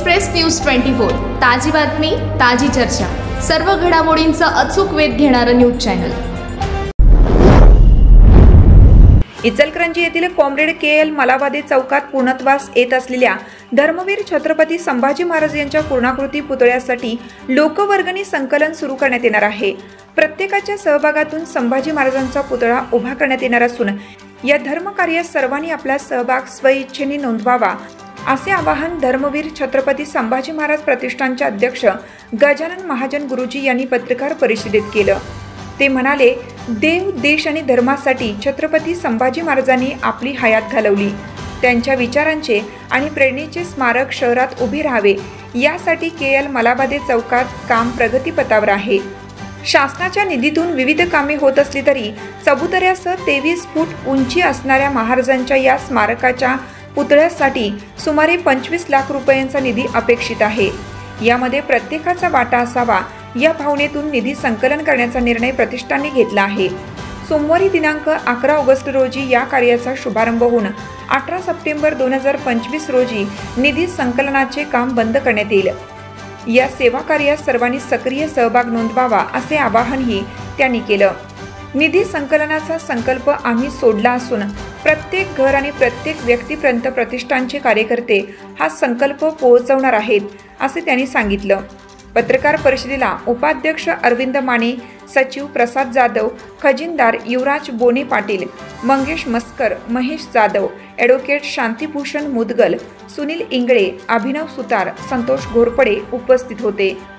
Express news 24 ताजी बातमी ताजी चर्चा सर्व घडामोडींचा अचूक वेध घेणारं न्यूज चॅनल। इचलकरंजी येथील कॉम्रेड के.एल. मलाबादे चौकात पूर्णत्वास येत असलेल्या धर्मवीर छत्रपती संभाजी महाराज यांच्या पूर्णाकृती पुतळ्यासाठी लोकवर्गणी संकलन सुरू करण्यात येणार आहे। प्रत्येकाच्या सहभागातून संभाजी महाराजांचा पुतळा उभा करण्यात येणार असून या धर्मकार्यात सर्वांनी आपला सहभाग स्वइच्छेने नोंदवावा असे आवाहन धर्मवीर छत्रपती संभाजी महाराज प्रतिष्ठानचे अध्यक्ष गजानन महाजन गुरुजी यांनी पत्रकार परिषदेत केलं। ते म्हणाले, देव देश आणि धर्मासाठी छत्रपती संभाजी महाराजांनी आपली हयात घालवली। त्यांच्या विचारांचे आणि प्रेरणेचे स्मारक शहरात उभे राहावे यासाठी के.एल. मलाबादे चौकात काम प्रगतीपथावर आहे। शासनाच्या निधीतून विविध कामे होत असली तरी चबुतऱ्यासह 23 फूट उंची असणाऱ्या महाराजांच्या या स्मारकाच्या पुतळ्यासाठी सुमारे 25 लाख रुपयांचा निधी अपेक्षित आहे। यामध्ये प्रत्येकाचा वाटा असावा या भावनेतून निधी संकलन करण्याचा निर्णय प्रतिष्ठानने घेतला आहे। सोमवारी दिनांक 11 ऑगस्ट रोजी या कार्याचा शुभारंभ होऊन 18 सप्टेंबर 2025 रोजी निधी संकलनाचे काम बंद करण्यात येईल। या सेवा कार्यात सर्वांनी सक्रिय सहभाग नोंदवावा असे आवाहनही त्यांनी केलं। निधी संकलनाचा संकल्प आम्ही सोडला असून प्रत्येक घर आणि प्रत्येक व्यक्तीपर्यंत प्रतिष्ठानचे कार्यकर्ते हा संकल्प पोहोचवणार आहेत असे त्यांनी सांगितलं। पत्रकार परिषदेला उपाध्यक्ष अरविंद माने, सचिव प्रसाद जाधव, खजिनदार युवराज बोने पाटील, मंगेश मस्कर, महेश जाधव, ॲडव्होकेट शांतिभूषण मुदगल, सुनील इंगळे, अभिनव सुतार, संतोष घोरपडे उपस्थित होते।